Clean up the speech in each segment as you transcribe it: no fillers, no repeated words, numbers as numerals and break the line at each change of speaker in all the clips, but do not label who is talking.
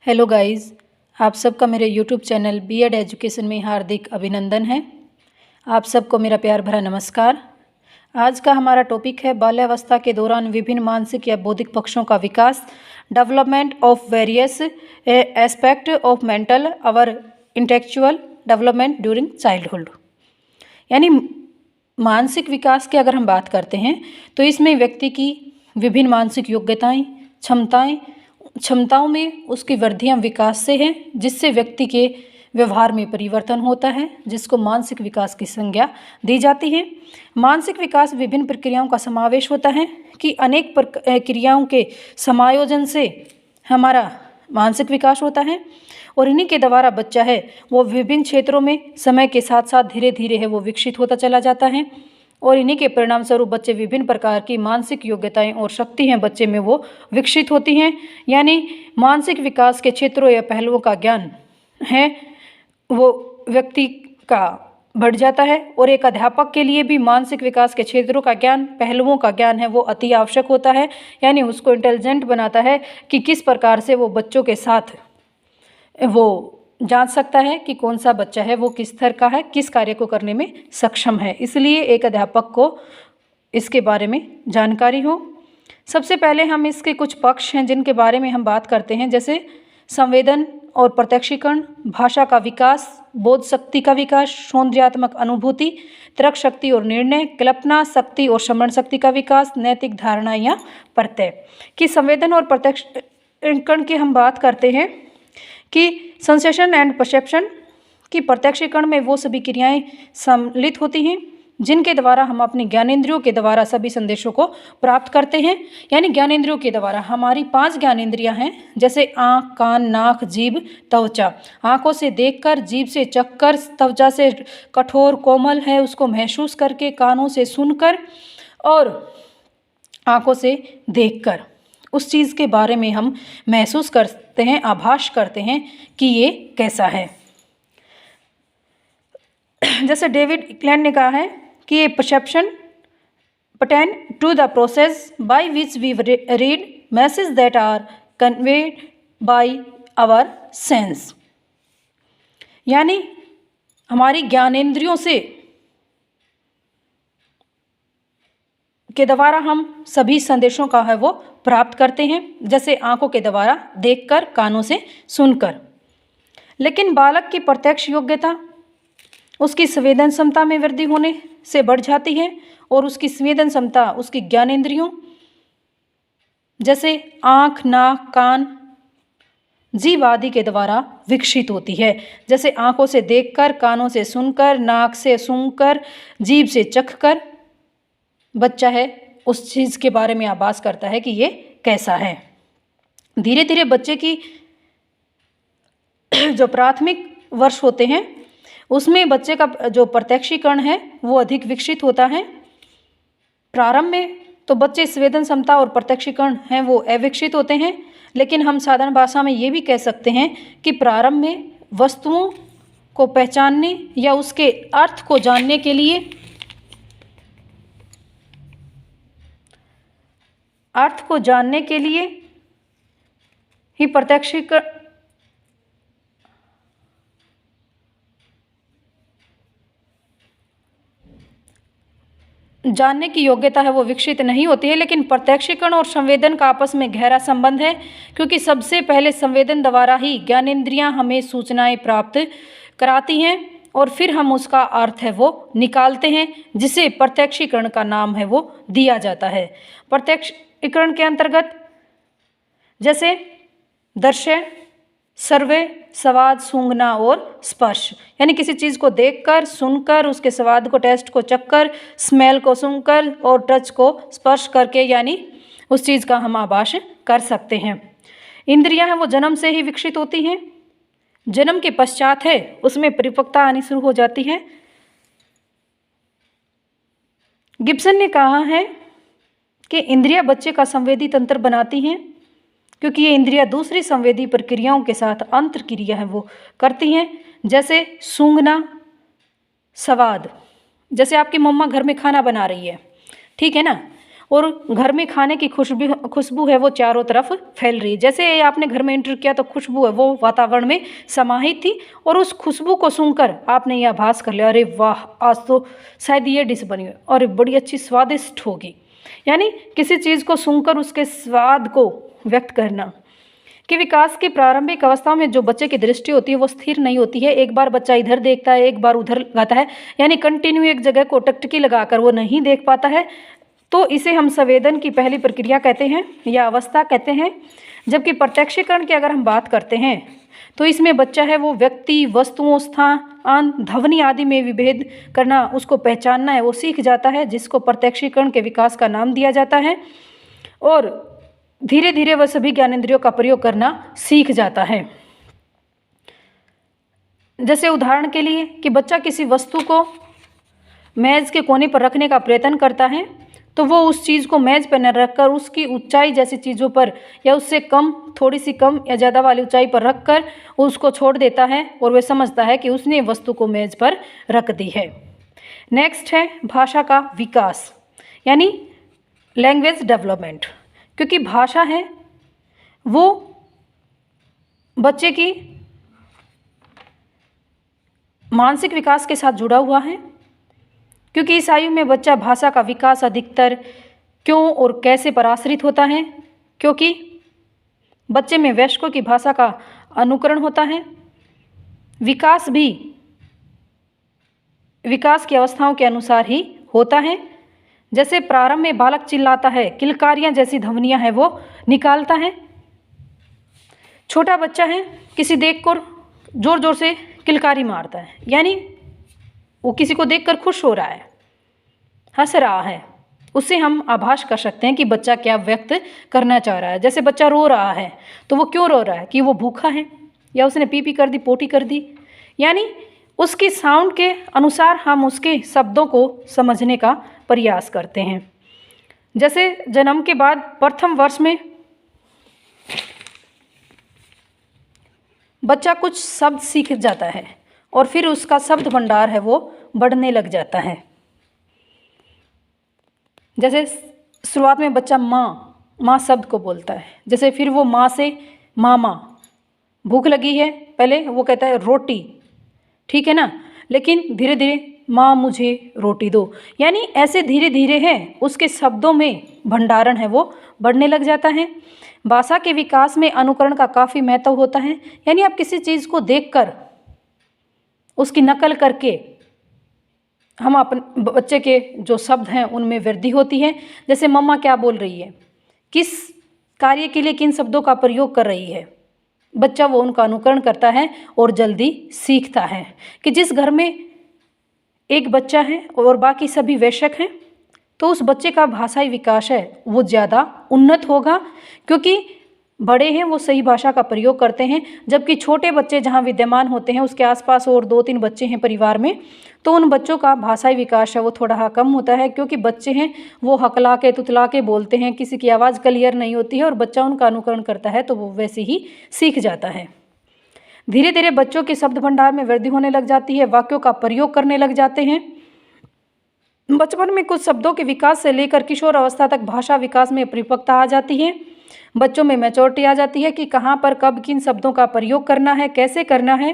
Hello guys, आप सबका मेरे यूट्यूब चैनल बीएड एजुकेशन में हार्दिक अभिनंदन है। आप सबको मेरा प्यार भरा नमस्कार। आज का हमारा टॉपिक है बाल्यावस्था के दौरान विभिन्न मानसिक या बौद्धिक पक्षों का विकास, development of various aspect of mental और इंटेलेक्चुअल डेवलपमेंट ड्यूरिंग चाइल्डहुड। यानी मानसिक विकास की अगर हम बात करते हैं तो इसमें व्यक्ति की विभिन्न मानसिक योग्यताएं, क्षमताओं में उसकी वृद्धियां विकास से हैं, जिससे व्यक्ति के व्यवहार में परिवर्तन होता है, जिसको मानसिक विकास की संज्ञा दी जाती है। मानसिक विकास विभिन्न प्रक्रियाओं का समावेश होता है कि अनेक प्रक्रियाओं के समायोजन से हमारा मानसिक विकास होता है और इन्हीं के द्वारा बच्चा है वो विभिन्न क्षेत्रों में समय के साथ साथ धीरे धीरे है वो विकसित होता चला जाता है और इन्हीं के परिणाम स्वरूप बच्चे विभिन्न प्रकार की मानसिक योग्यताएं और शक्ति हैं बच्चे में वो विकसित होती हैं। यानी मानसिक विकास के क्षेत्रों या पहलुओं का ज्ञान है वो व्यक्ति का बढ़ जाता है और एक अध्यापक के लिए भी मानसिक विकास के क्षेत्रों का ज्ञान, पहलुओं का ज्ञान है वो अति आवश्यक होता है। यानी उसको इंटेलिजेंट बनाता है कि किस प्रकार से वो बच्चों के साथ वो जांच सकता है कि कौन सा बच्चा है वो किस स्तर का है, किस कार्य को करने में सक्षम है। इसलिए एक अध्यापक को इसके बारे में जानकारी हो। सबसे पहले हम इसके कुछ पक्ष हैं जिनके बारे में हम बात करते हैं, जैसे संवेदन और प्रत्यक्षीकरण, भाषा का विकास, बोध शक्ति का विकास, सौंदर्यात्मक अनुभूति, तर्क शक्ति और निर्णय, कल्पना शक्ति और स्मरण शक्ति का विकास, नैतिक धारणा या प्रत्यय। कि संवेदन और प्रत्यक्षीकरण की हम बात करते हैं कि सेंसेशन एंड परसेप्शन की प्रत्यक्षीकरण में वो सभी क्रियाएं सम्मिलित होती हैं जिनके द्वारा हम अपने ज्ञानेंद्रियों के द्वारा सभी संदेशों को प्राप्त करते हैं। यानी ज्ञानेंद्रियों के द्वारा हमारी 5 ज्ञानेंद्रियां हैं, जैसे आँख, कान, नाक, जीभ, त्वचा। आँखों से देखकर, जीभ से चखकर, त्वचा से कठोर कोमल है उसको महसूस करके, कानों से सुनकर और आँखों से देखकर उस चीज़ के बारे में हम महसूस करते हैं, आभास करते हैं कि ये कैसा है। जैसे डेविड इक्लैंड ने कहा है कि ये perception pertain to the process by which we read messages that are conveyed by our sense। यानी हमारी ज्ञानेंद्रियों से के द्वारा हम सभी संदेशों का है वो प्राप्त करते हैं, जैसे आंखों के द्वारा देखकर, कानों से सुनकर। लेकिन बालक की प्रत्यक्ष योग्यता उसकी संवेदन क्षमता में वृद्धि होने से बढ़ जाती है और उसकी संवेदन क्षमता उसकी ज्ञानेंद्रियों जैसे आँख, नाक, कान, जीभ आदि के द्वारा विकसित होती है। जैसे आँखों से देखकर, कानों से सुनकर, नाक से सूंघकर, जीभ से चखकर बच्चा है उस चीज़ के बारे में आभास करता है कि ये कैसा है। धीरे धीरे बच्चे की जो प्राथमिक वर्ष होते हैं उसमें बच्चे का जो प्रत्यक्षीकरण है वो अधिक विकसित होता है। प्रारंभ में तो बच्चे संवेदन क्षमता और प्रत्यक्षीकरण हैं वो अविकसित होते हैं, लेकिन हम साधारण भाषा में ये भी कह सकते हैं कि प्रारंभ में वस्तुओं को पहचानने या उसके अर्थ को जानने के लिए ही प्रत्यक्षीकरण जानने की योग्यता है वो विकसित नहीं होती है। लेकिन प्रत्यक्षीकरण और संवेदन का आपस में गहरा संबंध है, क्योंकि सबसे पहले संवेदन द्वारा ही ज्ञानेंद्रियां हमें सूचनाएं प्राप्त कराती हैं और फिर हम उसका अर्थ है वो निकालते हैं, जिसे प्रत्यक्षीकरण का नाम है वो दिया जाता है। प्रत्यक्षीकरण के अंतर्गत जैसे दृश्य, सर्वे, स्वाद, सूंघना और स्पर्श, यानी किसी चीज़ को देखकर, सुनकर, उसके स्वाद को, टेस्ट को चखकर, स्मेल को सूंघकर और टच को स्पर्श करके यानी उस चीज़ का हम आभास कर सकते हैं। इंद्रियां हैं वो जन्म से ही विकसित होती हैं, जन्म के पश्चात है उसमें परिपक्वता आनी शुरू हो जाती है। गिब्सन ने कहा है कि इंद्रियां बच्चे का संवेदी तंत्र बनाती हैं, क्योंकि ये इंद्रियां दूसरी संवेदी प्रक्रियाओं के साथ अंतर क्रिया है वो करती हैं, जैसे सूंघना, स्वाद। जैसे आपकी मम्मा घर में खाना बना रही है, ठीक है ना, और घर में खाने की खुशबू है वो चारों तरफ फैल रही है। जैसे आपने घर में एंटर किया तो खुशबू है वो वातावरण में समाहित थी और उस खुशबू को सुनकर आपने यह आभास कर लिया, अरे वाह, आज तो शायद ये डिश बनी है और बड़ी अच्छी स्वादिष्ट होगी। यानी किसी चीज़ को सुनकर उसके स्वाद को व्यक्त करना। कि विकास की प्रारंभिक अवस्थाओं में जो बच्चे की दृष्टि होती है वो स्थिर नहीं होती है। एक बार बच्चा इधर देखता है, एक बार उधर लगाता है, यानी कंटिन्यू एक जगह को टकटकी लगाकर वो नहीं देख पाता है। तो इसे हम संवेदन की पहली प्रक्रिया कहते हैं या अवस्था कहते हैं। जबकि प्रत्यक्षीकरण की अगर हम बात करते हैं तो इसमें बच्चा है वो व्यक्ति, वस्तुओं, स्थान, ध्वनि आदि में विभेद करना, उसको पहचानना है वो सीख जाता है, जिसको प्रत्यक्षीकरण के विकास का नाम दिया जाता है। और धीरे धीरे वह सभी ज्ञानेंद्रियों का प्रयोग करना सीख जाता है। जैसे उदाहरण के लिए कि बच्चा किसी वस्तु को मेज के कोने पर रखने का प्रयत्न करता है तो वो उस चीज़ को मेज पर न रखकर उसकी ऊंचाई जैसी चीज़ों पर या उससे कम, थोड़ी सी कम या ज़्यादा वाली ऊंचाई पर रखकर उसको छोड़ देता है और वह समझता है कि उसने वस्तु को मेज पर रख दी है। नेक्स्ट है भाषा का विकास यानी लैंग्वेज डेवलपमेंट। क्योंकि भाषा है वो बच्चे की मानसिक विकास के साथ जुड़ा हुआ है। क्योंकि इस आयु में बच्चा भाषा का विकास अधिकतर क्यों और कैसे पर आश्रित होता है, क्योंकि बच्चे में वयस्कों की भाषा का अनुकरण होता है। विकास भी विकास की अवस्थाओं के अनुसार ही होता है। जैसे प्रारंभ में बालक चिल्लाता है, किलकारियाँ जैसी ध्वनियाँ हैं वो निकालता है। छोटा बच्चा है किसी देखकर जोर जोर से किलकारी मारता है, यानी वो किसी को देखकर खुश हो रहा है, हंस रहा है। उससे हम आभास कर सकते हैं कि बच्चा क्या व्यक्त करना चाह रहा है। जैसे बच्चा रो रहा है तो वो क्यों रो रहा है, कि वो भूखा है या उसने पी पी कर दी, पोटी कर दी। यानी उसकी साउंड के अनुसार हम उसके शब्दों को समझने का प्रयास करते हैं। जैसे जन्म के बाद प्रथम वर्ष में बच्चा कुछ शब्द सीख जाता है और फिर उसका शब्द भंडार है वो बढ़ने लग जाता है। जैसे शुरुआत में बच्चा माँ शब्द को बोलता है, जैसे फिर वो माँ से मामा, भूख लगी है पहले वो कहता है रोटी, ठीक है ना, लेकिन धीरे धीरे माँ मुझे रोटी दो। यानी ऐसे धीरे धीरे है उसके शब्दों में भंडारण है वो बढ़ने लग जाता है। भाषा के विकास में अनुकरण का काफ़ी महत्व होता है। यानी आप किसी चीज़ को देखकर उसकी नकल करके हम अपने बच्चे के जो शब्द हैं उनमें वृद्धि होती है। जैसे मम्मा क्या बोल रही है, किस कार्य के लिए किन शब्दों का प्रयोग कर रही है, बच्चा वो उनका अनुकरण करता है और जल्दी सीखता है। कि जिस घर में एक बच्चा है और बाकी सभी वयस्क हैं तो उस बच्चे का भाषाई विकास है वो ज़्यादा उन्नत होगा, क्योंकि बड़े हैं वो सही भाषा का प्रयोग करते हैं। जबकि छोटे बच्चे जहाँ विद्यमान होते हैं उसके आसपास और 2-3 बच्चे हैं परिवार में, तो उन बच्चों का भाषाई विकास है वो थोड़ा कम होता है। क्योंकि बच्चे हैं वो हकला के तुतला के बोलते हैं, किसी की आवाज़ क्लियर नहीं होती है और बच्चा उनका अनुकरण करता है तो वो वैसे ही सीख जाता है। धीरे धीरे बच्चों के शब्द भंडार में वृद्धि होने लग जाती है, वाक्यों का प्रयोग करने लग जाते हैं। बचपन में कुछ शब्दों के विकास से लेकर किशोर अवस्था तक भाषा विकास में परिपक्वता आ जाती है। बच्चों में मैच्योरिटी आ जाती है कि कहाँ पर कब किन शब्दों का प्रयोग करना है, कैसे करना है।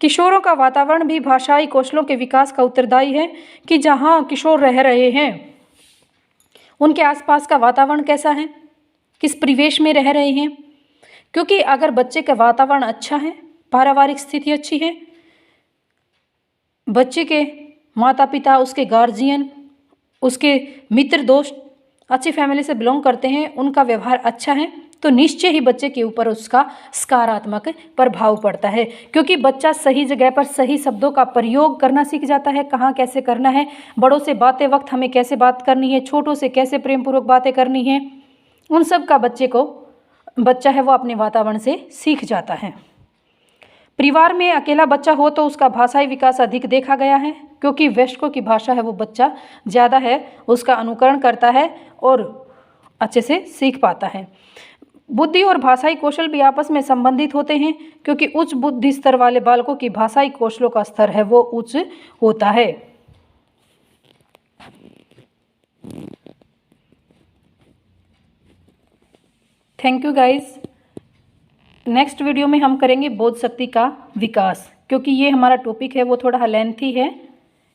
किशोरों का वातावरण भी भाषाई कौशलों के विकास का उत्तरदायी है। कि जहाँ किशोर रह रहे हैं उनके आसपास का वातावरण कैसा है, किस परिवेश में रह रहे हैं। क्योंकि अगर बच्चे का वातावरण अच्छा है, पारिवारिक स्थिति अच्छी है, बच्चे के माता पिता, उसके गार्जियन, उसके मित्र दोस्त अच्छी फैमिली से बिलोंग करते हैं, उनका व्यवहार अच्छा है, तो निश्चय ही बच्चे के ऊपर उसका सकारात्मक प्रभाव पड़ता है। क्योंकि बच्चा सही जगह पर सही शब्दों का प्रयोग करना सीख जाता है, कहाँ कैसे करना है, बड़ों से बातें वक्त हमें कैसे बात करनी है, छोटों से कैसे प्रेम पूर्वक बातें करनी है, उन सब का बच्चा है वो अपने वातावरण से सीख जाता है। परिवार में अकेला बच्चा हो तो उसका भाषाई विकास अधिक देखा गया है। क्योंकि वयस्कों की भाषा है वो बच्चा ज़्यादा है उसका अनुकरण करता है और अच्छे से सीख पाता है। बुद्धि और भाषाई कौशल भी आपस में संबंधित होते हैं। क्योंकि उच्च बुद्धि स्तर वाले बालकों की भाषाई कौशलों का स्तर है वो उच्च होता है। Thank you guys. Next video में हम करेंगे बोध शक्ति का विकास, क्योंकि ये हमारा टॉपिक है वो थोड़ा लेंथी है,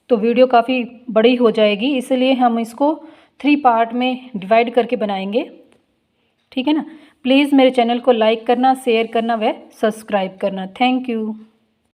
तो वीडियो काफ़ी बड़ी हो जाएगी, इसलिए हम इसको 3 पार्ट में डिवाइड करके बनाएंगे। ठीक है ना। प्लीज़ मेरे चैनल को लाइक करना, शेयर करना व सब्सक्राइब करना। Thank you.